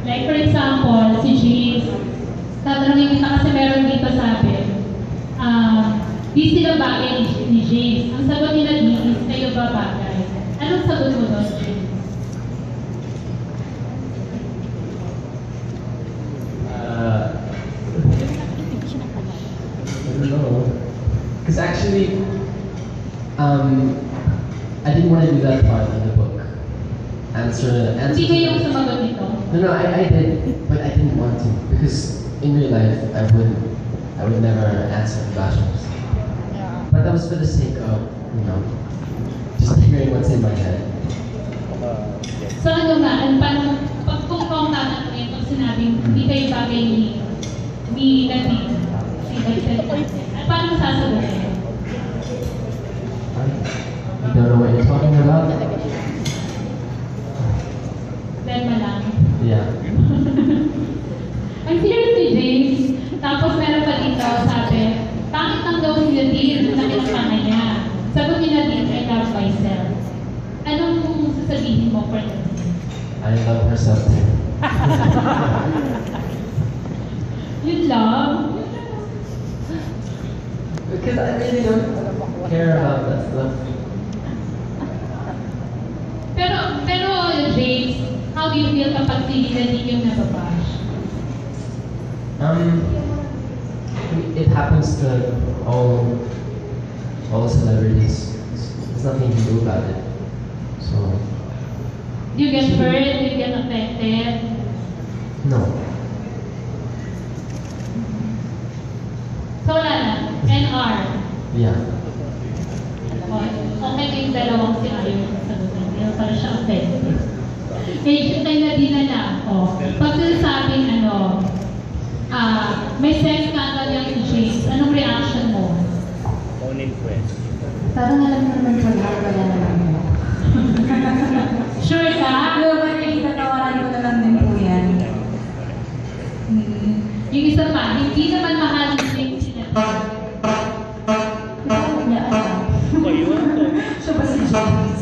Like for example, si James, tatanungin kita kasi meron dito sabi, di sila bagay ni James. Ang sagot nila di is kayo ba bagay? Anong sagot mo doon, James? I don't know. Because actually, I didn't want to do that part of the book. Answer. Hindi kayo yung sumagot nito? No, I did, but I didn't want to because in real life I would never answer the bashers. Yeah. But that was for the sake of, just hearing what's in my head. So ano nga, paano, pag kung tatanungin, pag sinabing hindi kayo bagay ni Nadine, si Dagdag natin, paano sasagutin? You don't know what you're talking about? Dahil lang. Yeah. Ang serious ni James, tapos meron pa dito, sabi, bakit ang daw si Nadine na kinakama niya? Sagot ni Nadine, I love myself. Anong sasabihin mo for Nadine? I love herself too. Yun lang. Because I really don't care about that stuff. Pero James, how do you feel kapag si Nadine yung nababash? It happens to all celebrities. There's nothing you can do about it. So. Do you get hurt? Do you get affected? No. So wala na. NR. Yeah. Okay kayong dalawang si Ayo sa sagutan. Hindi na pala siya affected. Kay Nadine na pag sinasabing may sex scandal yung si James, anong reaction mo? Phone-in quest. Parang alam naman ko lahat, wala naman mo. Sure ka? Pero ba itatawaran ko na lang din po yan. Yung isa pa, hindi naman mahal ni James niya. Hindi ko niya alam. Kayo? Siya ba si James?